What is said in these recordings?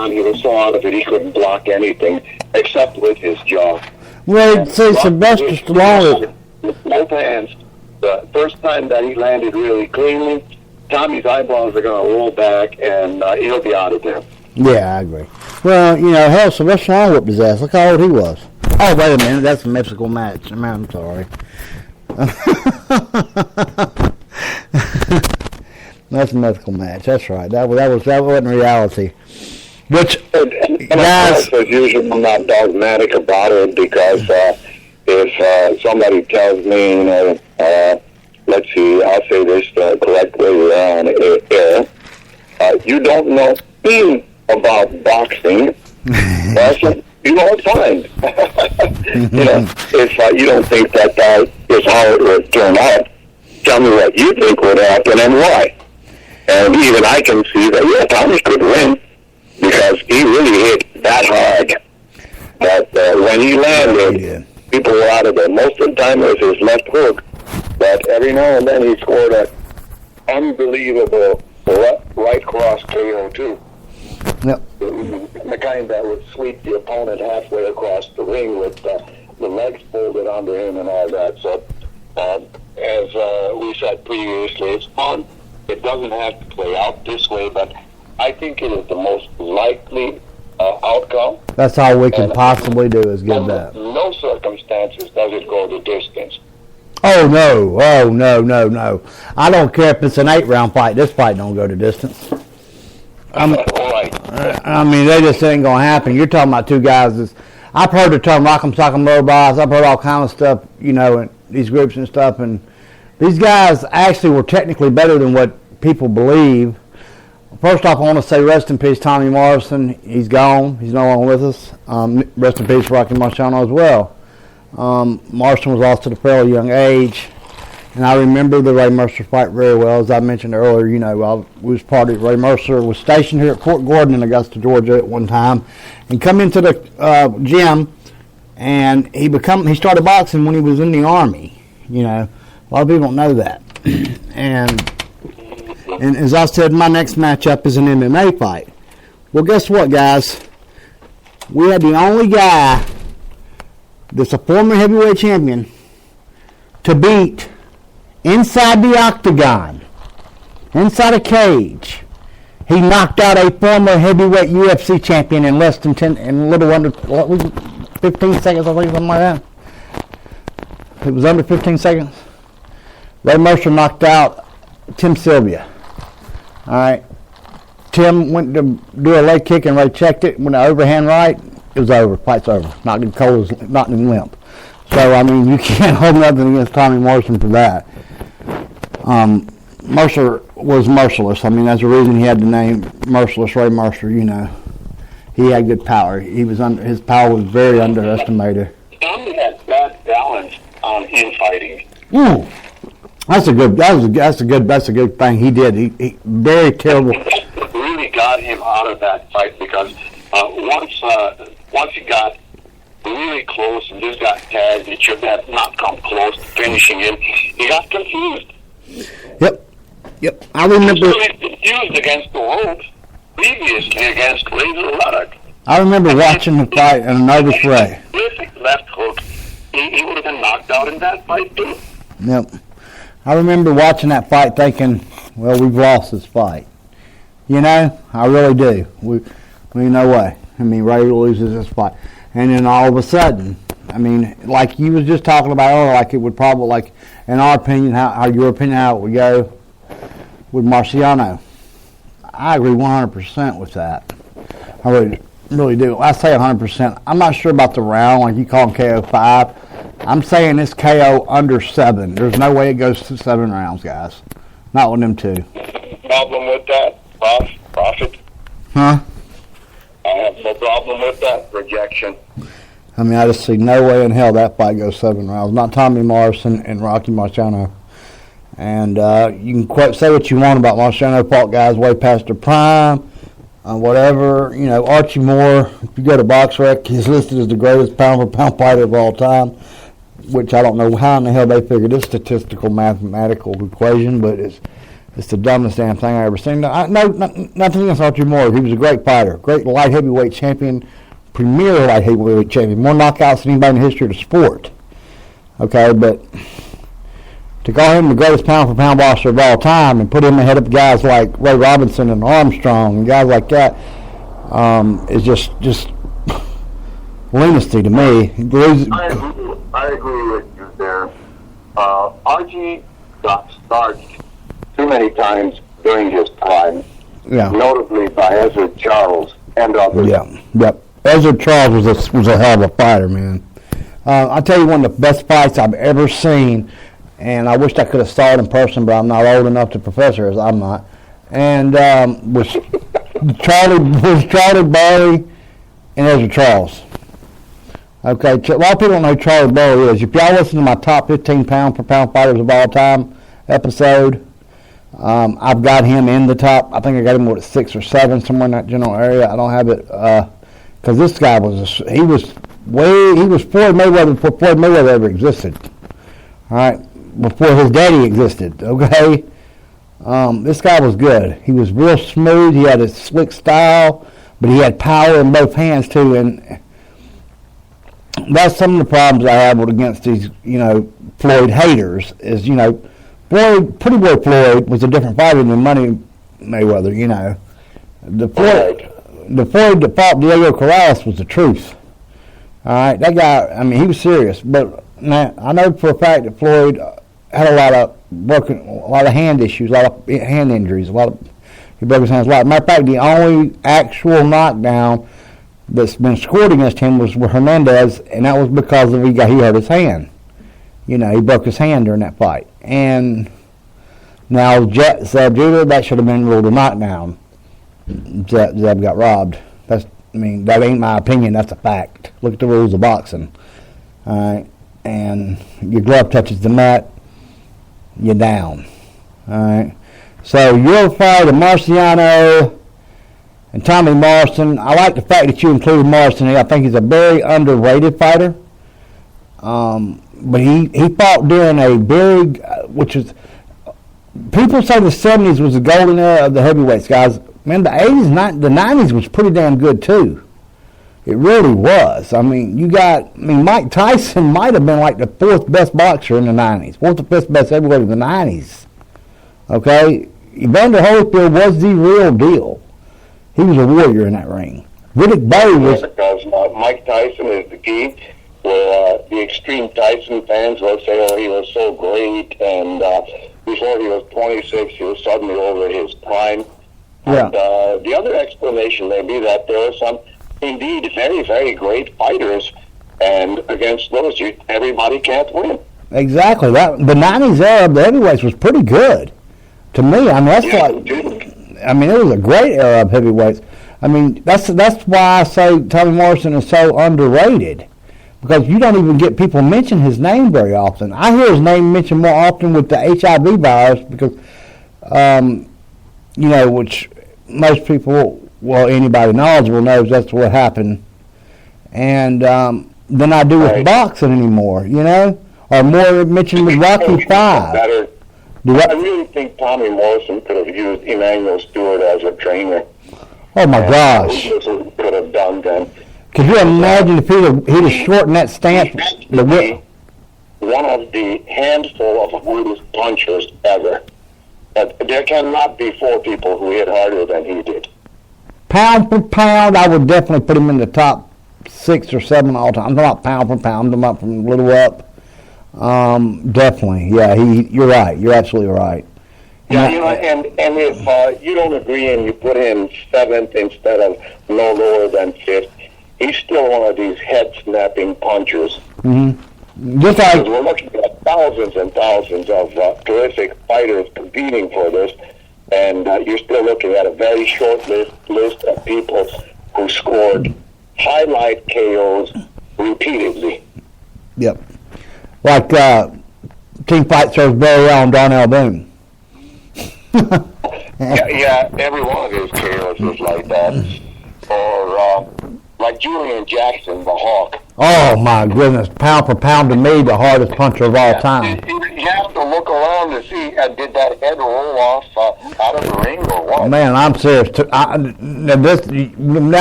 on, he was so out of it he couldn't block anything except with his jaw. Well, see, Sylvester Stallone. With both hands, the first time that he landed really cleanly, Tommy's eyeballs are going to roll back, and he'll be out of there. Yeah, I agree. Well, hell, Sylvester Stallone whipped his ass. Look how old he was. Oh, wait a minute. That's a mythical match. I'm sorry. That's a mythical match. That's right. That wasn't reality. Which, guys, as usual, I'm not dogmatic about it because if somebody tells me, let's see, I'll say this correctly on air. You don't know anything about boxing. You won't find. If you don't think that is how it would turn out, tell me what you think would happen and why. And even I can see that, Tommy could win because he really hit that hard. But when he landed, people were out of there. Most of the time it was his left hook. But every now and then he scored an unbelievable right cross KO too. Yep. The kind that would sweep the opponent halfway across the ring with the legs folded under him and all that. So, as we said previously, it's fun. It doesn't have to play out this way, but I think it is the most likely outcome. That's all we can possibly do is get that. No circumstances does it go the distance. Oh, no. I don't care if it's an 8-round fight. This fight don't go the distance. I mean, they just ain't going to happen. You're talking about two guys. I've heard the term Rock'em Sock'em Robots. I've heard all kind of stuff, in these groups and stuff. And these guys actually were technically better than what people believe. First off, I want to say rest in peace, Tommy Morrison. He's gone. He's no longer with us. Rest in peace, Rocky Marciano as well. Morrison was lost at a fairly young age. And I remember the Ray Mercer fight very well. As I mentioned earlier, I was part of Ray Mercer was stationed here at Fort Gordon in Augusta, Georgia at one time, and come into the gym, and he started boxing when he was in the Army. A lot of people don't know that. and as I said, my next matchup is an MMA fight. Well, guess what, guys? We had the only guy that's a former heavyweight champion to beat inside the octagon, inside a cage. He knocked out a former heavyweight UFC champion in less than 10, in a little under, 15 seconds, I think, something like that. It was under 15 seconds. Ray Mercer knocked out Tim Sylvia. All right. Tim went to do a leg kick and Ray checked it. Went to overhand right. It was over. Fight's over. Knocked him cold, knocked him limp. So, I mean, you can't hold nothing against Tommy Morrison for that. Mercer was merciless. I mean, that's the reason he had the name Merciless Ray Mercer, He had good power. His power was very underestimated. Tommy had bad balance on infighting. That's a good thing he did. He very terrible. Really got him out of that fight because once he got really close and just got tagged, it should have not come close to finishing him. He got confused. Yep. I remember. He was confused against the ropes previously against Razor Ruddock. I remember watching the fight and a nervous Ray. Terrific left hook. He would have been knocked out in that fight too. Yep. I remember watching that fight thinking, well, we've lost this fight. I really do. No way. I mean, Ray loses this fight. And then all of a sudden, I mean, like you was just talking about earlier, like it would probably, like in our opinion, how your opinion, how it would go with Marciano. I agree 100% with that. I really do. I say 100%. I'm not sure about the round, like you call him KO 5. I'm saying it's KO under 7. There's no way it goes to 7 rounds, guys. Not with them two. Problem with that, Prophet? Huh? I have no problem with that rejection. I mean, I just see no way in hell that fight goes 7 rounds. Not Tommy Morrison and Rocky Marciano. And you can say what you want about Marciano. Fought guys way past their prime, whatever. Archie Moore, if you go to BoxRec, he's listed as the greatest pound-for-pound fighter of all time, which I don't know how in the hell they figured this statistical mathematical equation, but It's the dumbest damn thing I ever seen. Nothing against Archie Moore. He was a great fighter, great light heavyweight champion, premier light heavyweight champion, more knockouts than anybody in the history of the sport. Okay, but to call him the greatest pound-for-pound boxer of all time and put him ahead of guys like Ray Robinson and Armstrong and guys like that is just lunacy to me. I agree with you there. Archie got starched too many times during his time, notably by Ezra Charles and others. Yep. Ezra Charles was a hell of a fighter, man. I'll tell you one of the best fights I've ever seen, and I wish I could have saw it in person, but I'm not old enough to professor as I'm not. And was Charlie Barry and Ezra Charles. Okay, a lot of people don't know who Charlie Barry is. If y'all listen to my top 15 pound-for-pound fighters of all time episode, I've got him in the top. I think I got him at 6 or 7, somewhere in that general area. I don't have it because this guy he was Floyd Mayweather before Floyd Mayweather ever existed. All right, before his daddy existed. Okay, this guy was good. He was real smooth. He had a slick style, but he had power in both hands too. And that's some of the problems I have against these, Floyd haters. Is Pretty Boy Floyd was a different fighter than Money Mayweather. The Floyd that fought Diego Corrales was the truth. All right, that guy. He was serious. But now, I know for a fact that Floyd had a lot of hand issues, a lot of hand injuries, he broke his hands a lot. Matter of fact, the only actual knockdown that's been scored against him was with Hernandez, and that was because he hurt his hand. He broke his hand during that fight. And now Zeb Judah, that should have been ruled a knockdown. Zeb got robbed. That ain't my opinion. That's a fact. Look at the rules of boxing. All right, and your glove touches the mat, you're down. All right. So your fight of Marciano and Tommy Morrison. I like the fact that you included Morrison here. I think he's a very underrated fighter. But he fought during a big, which is, people say the 70s was the golden era of the heavyweights, guys. Man, the 80s, the 90s was pretty damn good, too. It really was. Mike Tyson might have been like the 4th best boxer in the 90s. 4th or 5th best heavyweight in the 90s. Okay? Evander Holyfield was the real deal. He was a warrior in that ring. Riddick Bowe was... Because Mike Tyson is the key. Well, the extreme Tyson fans will say, he was so great, and before he was 26, he was suddenly over his prime. Yeah. And the other explanation may be that there are some, indeed, very, very great fighters, and against those, everybody can't win. Exactly. The 90s era of the heavyweights was pretty good. To me, it was a great era of heavyweights. That's why I say Tommy Morrison is so underrated. Because you don't even get people mention his name very often. I hear his name mentioned more often with the HIV virus because, which most people, anybody knowledgeable knows that's what happened. And than I do with boxing anymore, or more mentioned with Rocky V. I really think Tommy Morrison could have used Emmanuel Stewart as a trainer. Oh my gosh! Could have done then. Could you imagine if he'd have shortened that stance? One of the handful of hardest punchers ever. There cannot be 4 people who hit harder than he did. Pound for pound, I would definitely put him in the top 6 or 7 all time. I'm talking about pound for pound. I'm talking about from little up. Definitely, yeah. You're right. You're absolutely right. Yeah, and if you don't agree and you put him 7th instead of no lower than 5th, he's still one of these head-snapping punchers. Mm-hmm. Just like we're looking at thousands and thousands of terrific fighters competing for this, and you're still looking at a very short list of people who scored highlight KOs repeatedly. Yep. Like Team Fight serves Barry Allen, Darnell Boone. yeah, every one of his KOs was like that. Or like Julian Jackson, the Hawk. Oh my goodness! Pound for pound, to me, the hardest puncher of all time. You have to look around wanted to see, did that head roll off out of the ring or what? Man, I'm serious. Now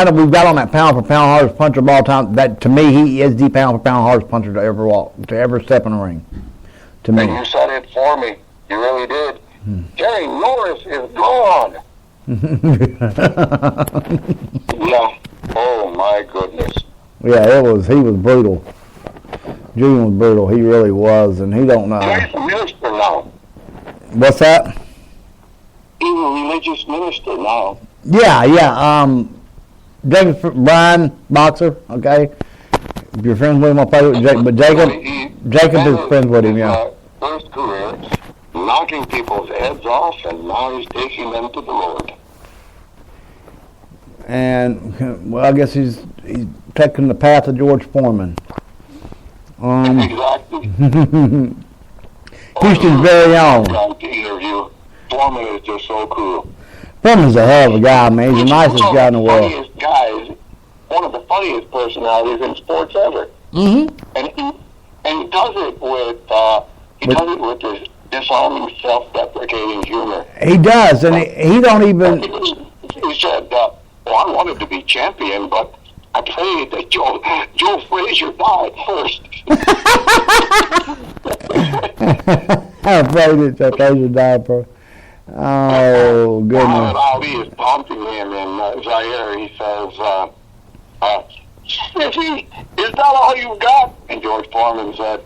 that we've got on that pound-for-pound hardest puncher of all time, that to me, he is the pound-for-pound hardest puncher to ever step in the ring. To me. And you said it for me. You really did. Jerry Norris is gone. Yeah. Oh, my goodness. Yeah, he was brutal. Julian was brutal. He really was, and he don't know. He's a minister now. What's that? He's a religious minister now. Yeah. Jacob Bryan, boxer. Okay. If you're friends with him, I'll play with Jacob. But Jacob is friends with him. Yeah. First career, knocking people's heads off, and now he's taking them to the Lord. And well, I guess he's taking the path of George Foreman. Exactly. Houston's very own. Interview. Foreman is just so cool. Foreman's a hell of a guy, man. He's the nicest guy in the world. Funniest guys, one of the funniest personalities in sports ever. Mm-hmm. And he does it with this disarming, self-deprecating humor. He does, and he don't even. He said, "Well, I wanted to be champion, but I prayed that Joe Frazier died first." I prayed that Joe Frazier died first. Oh, goodness. Muhammad Ali is taunting him in Zaire. He says, "Smithy, is that all you got?" And George Foreman said,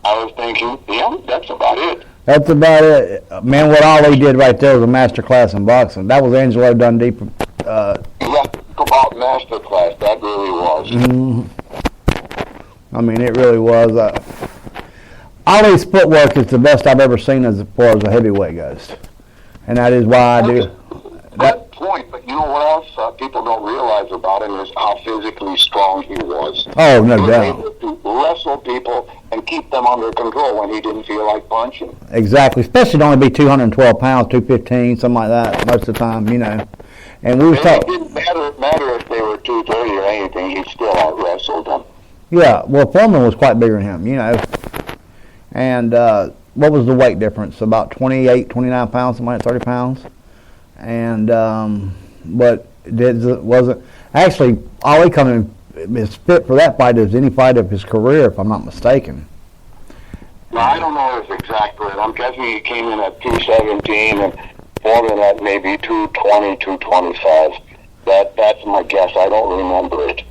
"I was thinking, yeah, that's about it." That's about it. Man, what Ali did right there was a master class in boxing. That was Angelo Dundee. About master class, that really was. I mean, it really was. Ali's footwork is the best I've ever seen as far as a heavyweight goes. And that is why I do. That point, but you know what else people don't realize about him is how physically strong he was. Oh, no He was doubt. able to wrestle people and keep them under control when he didn't feel like punching. Exactly. Especially to only be 212 pounds, 215, something like that most of the time, you know. And we were It didn't matter if they were 230 or anything, he still out-wrestled them. Yeah, well, Foreman was quite bigger than him, you know. And what was the weight difference? About 28, 29 pounds, something like 30 pounds. And, but it wasn't, actually, Ali coming as fit for that fight as any fight of his career, if I'm not mistaken. Now, I don't know his exact weight. I'm guessing he came in at 217 and Foreman at maybe 220, 225. That's my guess. I don't remember it.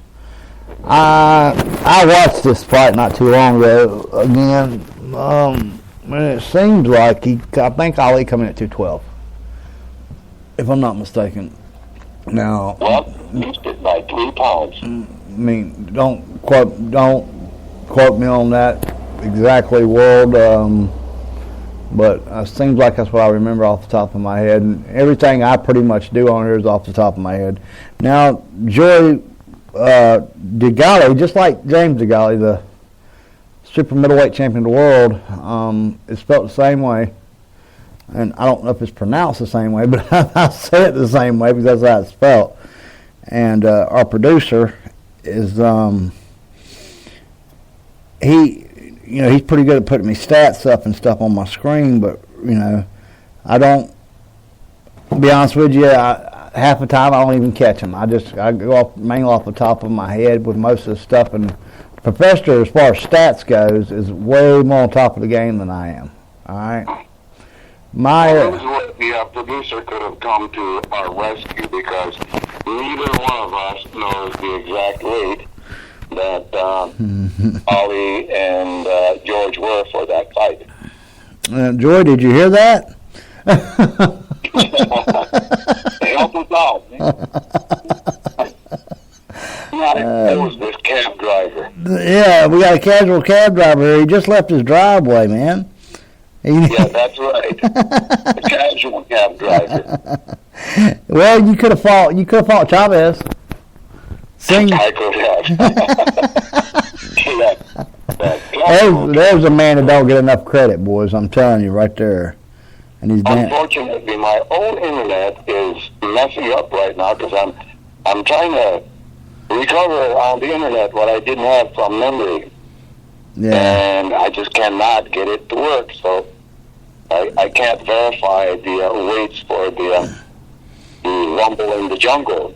I watched this fight not too long ago again, and it seems like I think Ali coming at 212, if I'm not mistaken. Now, well, missed it by 3 pounds. I mean, don't quote me on that exactly, World. But it seems like that's what I remember off the top of my head. And everything I pretty much do on here is off the top of my head. Now, Joey DeGale, just like James DeGale, the super middleweight champion of the world, is spelled the same way. And I don't know if it's pronounced the same way, but I say it the same way because that's how it's spelled. And our producer is, he's pretty good at putting me stats up and stuff on my screen, but, I don't, to be honest with you, half the time I don't even catch them. I go mainly off the top of my head with most of the stuff, and the professor, as far as stats goes, is way more on top of the game than I am. All right? The producer could have come to our rescue because neither one of us knows the exact weight that Ali and George were for that fight. Joy, did you hear that? Help us out, man. It was this cab driver. Yeah, we got a casual cab driver here. He just left his driveway, man. Yeah, that's right. A casual cab driver. Well, you could have fought Chavez. I could have. There's a man that don't get enough credit, boys. I'm telling you, right there. And he's unfortunately, my own internet is messing up right now because I'm trying to recover on the internet what I didn't have from memory. Yeah. And I just cannot get it to work. So I can't verify the weights for the rumble in the jungle.